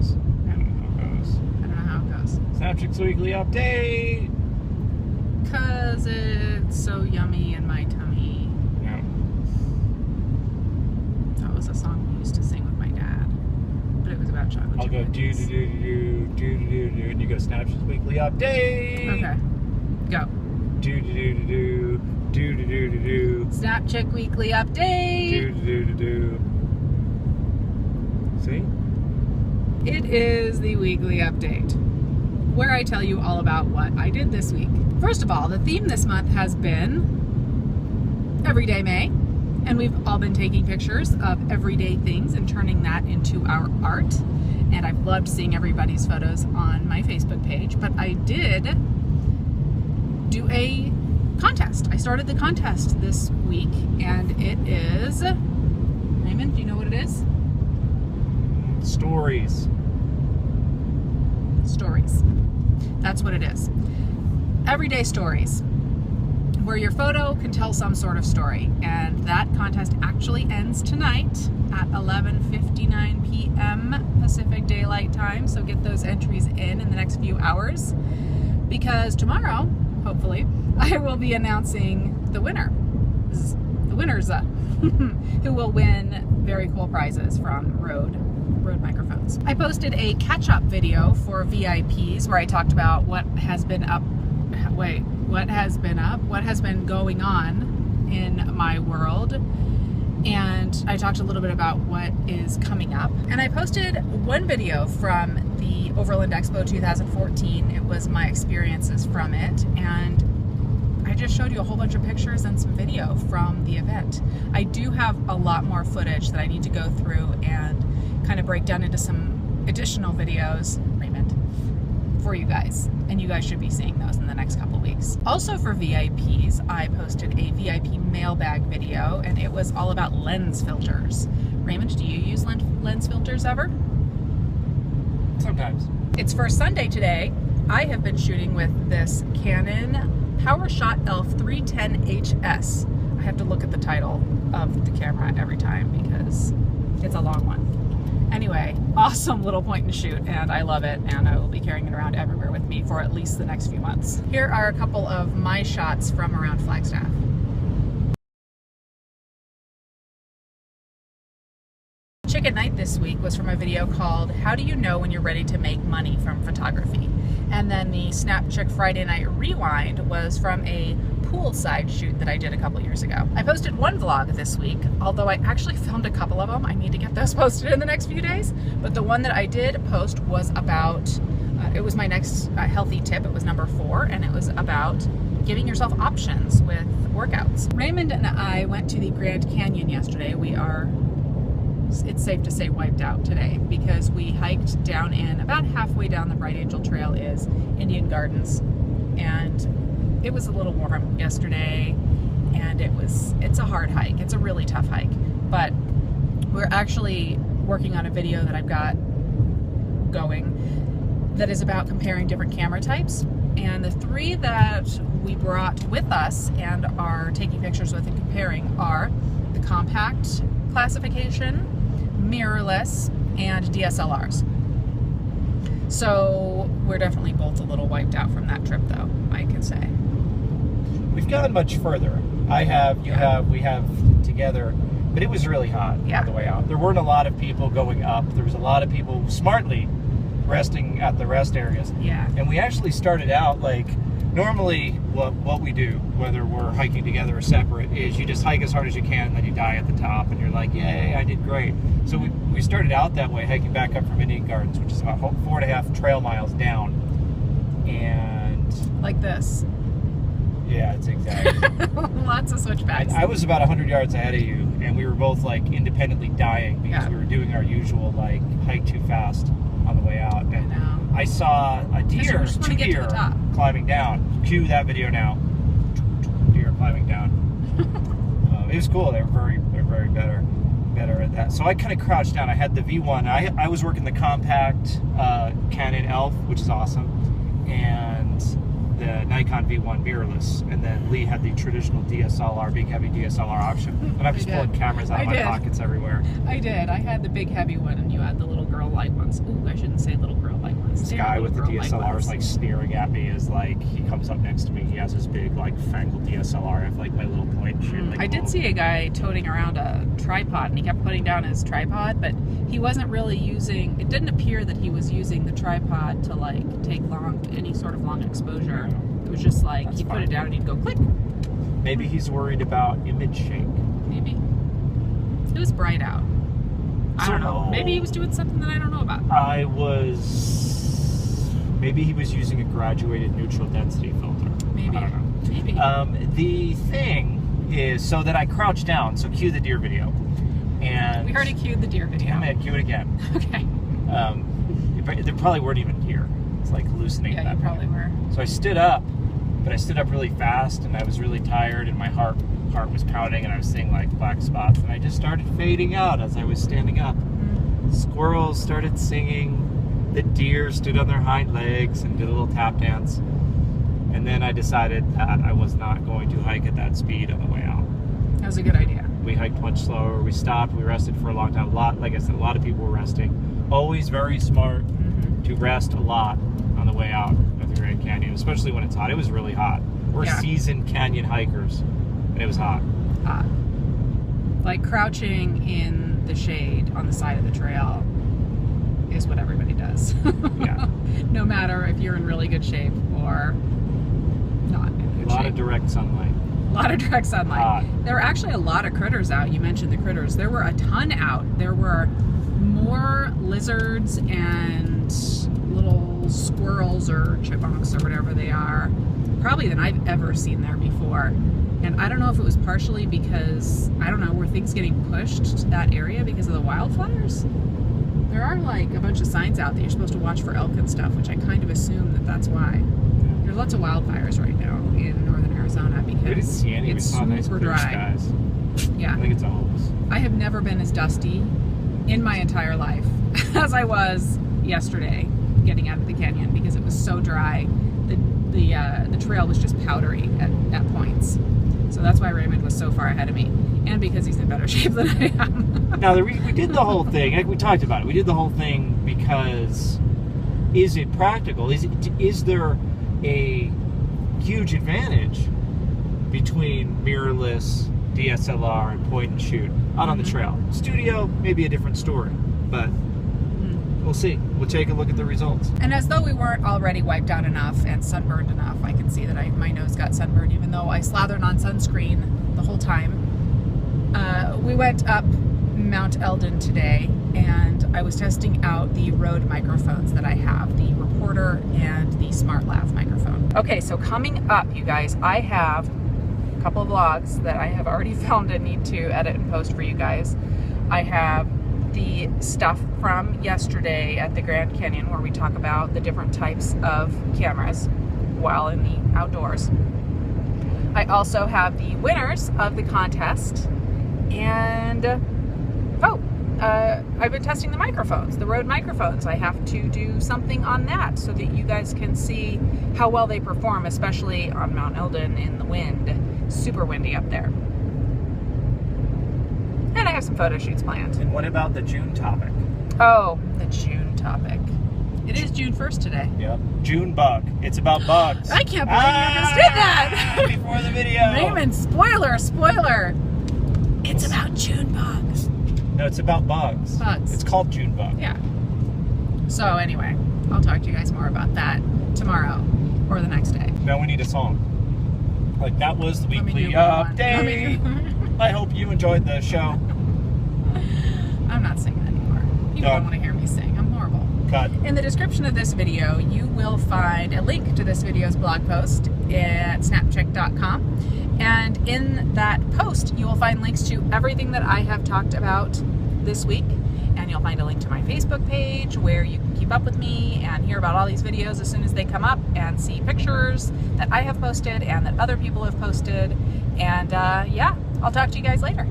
goes. I don't know how it goes. Snapchick's Weekly Update. Cause it's so yummy in my tummy. No. That was a song we used to sing with my dad, but it was about chocolate. I'll go do, and you go Snapchick's Weekly Update. Okay. Go. Do. Snapchick Weekly Update. Do. See? It is the weekly update, where I tell you all about what I did this week. First of all, the theme this month has been Everyday May, and we've all been taking pictures of everyday things and turning that into our art. And I've loved seeing everybody's photos on my Facebook page, but I did do a contest. I started the contest this week, and it is, Raymond, do you know what it is? Stories. That's what it is. Everyday stories, where your photo can tell some sort of story. And that contest actually ends tonight at 11:59 p.m. Pacific Daylight Time. So get those entries in the next few hours, because tomorrow, hopefully, I will be announcing the winners who will win very cool prizes from Rode microphones. I posted a catch-up video for VIPs where I talked about what has been going on in my world, and I talked a little bit about what is coming up. And I posted one video from the Overland Expo 2014. It was my experiences from it, and I just showed you a whole bunch of pictures and some video from the event. I do have a lot more footage that I need to go through and kind of break down into some additional videos, Raymond, for you guys. And you guys should be seeing those in the next couple weeks. Also for VIPs, I posted a VIP mailbag video, and it was all about lens filters. Raymond, do you use lens filters ever? Sometimes. It's for Sunday today. I have been shooting with this Canon PowerShot ELPH 310HS. I have to look at the title of the camera every time because it's a long one. Anyway, awesome little point and shoot, and I love it, and I will be carrying it around everywhere with me for at least the next few months. Here are a couple of my shots from around Flagstaff. Chicken Night this week was from a video called How Do You Know When You're Ready to Make Money from Photography? And then the Snapchick Friday Night Rewind was from a poolside shoot that I did a couple years ago. I posted one vlog this week, although I actually filmed a couple of them. I need to get those posted in the next few days. But the one that I did post was about, it was my next healthy tip. It was number 4, and it was about giving yourself options with workouts. Raymond and I went to the Grand Canyon yesterday. We are, it's safe to say, wiped out today because we hiked down in, about halfway down the Bright Angel Trail is Indian Gardens, and it was a little warm yesterday, and it's a hard hike. It's a really tough hike, but we're actually working on a video that I've got going that is about comparing different camera types, and the 3 that we brought with us and are taking pictures with and comparing are the compact classification, mirrorless, and DSLRs. So we're definitely both a little wiped out from that trip, though, I can say. We've gotten much further. I have, you have, we have together, but it was really hot on the way out. There weren't a lot of people going up. There was a lot of people smartly resting at the rest areas. Yeah. And we actually started out like, normally what we do, whether we're hiking together or separate, is you just hike as hard as you can and then you die at the top and you're like, yay, I did great. So we started out that way, hiking back up from Indian Gardens, which is about 4.5 trail miles down. And like this. Yeah, it's exactly. Lots of switchbacks. I was about 100 yards ahead of you, and we were both like independently dying because we were doing our usual like hike too fast on the way out. And I know. I saw a deer, 2 deer climbing down. Cue that video now. Deer climbing down. It was cool. They were very better at that. So I kind of crouched down. I had the V1. I was working the compact Canon ELPH, which is awesome, and the Nikon V1 mirrorless, and then Leigh had the traditional DSLR, big heavy DSLR option. And I'm just pulling cameras out of my pockets everywhere. I did. I had the big heavy one, and you had the little girl light one. ones. Ooh, I shouldn't say little girl white ones. This guy with the DSLR is like sneering at me as like he comes up next to me. He has his big like fangled DSLR. I have like my little point and shoot. Like, I did see a guy toting around a tripod, and he kept putting down his tripod, but he wasn't really using. It didn't appear that he was using the tripod to like take any sort of long exposure. It was just like he'd put it down and he'd go click. Maybe he's worried about image shake. Maybe. It was bright out. I don't know. Maybe he was doing something that I don't know about. Maybe he was using a graduated neutral density filter. Maybe. I don't know. Maybe. The thing is, so that I crouch down, so cue the deer video. And we already cued the deer video. Damn it, cue it again. Okay. There probably weren't even deer. It's like hallucinating. Yeah, you probably were. So I stood up, but I stood up really fast, and I was really tired, and my heart was pounding, and I was seeing like black spots, and I just started fading out as I was standing up. Squirrels started singing. The deer stood on their hind legs and did a little tap dance. And then I decided that I was not going to hike at that speed on the way out. That was a good idea. We hiked much slower. We stopped. We rested for a long time. Like I said, a lot of people were resting. Always very smart to rest a lot on the way out of the Grand Canyon, especially when it's hot. It was really hot. We're seasoned canyon hikers, and it was hot. Hot. Like crouching in the shade on the side of the trail is what everybody does. Yeah. No matter if you're in really good shape or not in good shape. A lot of direct sunlight. A lot of direct sunlight. There were actually a lot of critters out. You mentioned the critters. There were a ton out. There were more lizards and little squirrels or chipmunks or whatever they are, probably than I've ever seen there before. And I don't know if it was partially because, I don't know, were things getting pushed to that area because of the wildfires? There are like a bunch of signs out that you're supposed to watch for elk and stuff, which I kind of assume that that's why. There's lots of wildfires right now in northern Arizona because we didn't see any. It's we saw nice super clear dry. Skies. Yeah. I think it's almost. I have never been as dusty in my entire life as I was yesterday getting out of the canyon because it was so dry. The trail was just powdery at points. So that's why Raymond was so far ahead of me, and because he's in better shape than I am. Now, we did the whole thing, like we talked about it, we did the whole thing because is it practical? Is there a huge advantage between mirrorless DSLR and point and shoot out on the trail? Studio, maybe a different story, but we'll see. We'll take a look at the results. And as though we weren't already wiped out enough and sunburned enough, I can see that my nose got sunburned, even though I slathered on sunscreen the whole time. We went up Mount Eldon today, and I was testing out the Rode microphones that I have, the Reporter and the SmartLav microphone. Okay, so coming up, you guys, I have a couple of vlogs that I have already filmed and need to edit and post for you guys. I have the stuff from yesterday at the Grand Canyon where we talk about the different types of cameras while in the outdoors. I also have the winners of the contest, and I've been testing the microphones, the Rode microphones. I have to do something on that so that you guys can see how well they perform, especially on Mount Eldon in the wind. Super windy up there. And I have some photo shoots planned. And what about the June topic? Oh, the June topic. It is June 1st today. Yep. June bug. It's about bugs. I can't believe you just did that! Before the video. Raymond, spoiler! It's about June bugs. No, it's about bugs. Bugs. It's called June bug. Yeah. So anyway, I'll talk to you guys more about that tomorrow or the next day. Now we need a song. Like, that was the weekly update. I hope you enjoyed the show. I'm not singing anymore. People don't want to hear me sing. I'm horrible. Cut. In the description of this video, you will find a link to this video's blog post at snapcheck.com. And in that post, you will find links to everything that I have talked about this week. And you'll find a link to my Facebook page where you can keep up with me and hear about all these videos as soon as they come up and see pictures that I have posted and that other people have posted. And yeah, I'll talk to you guys later.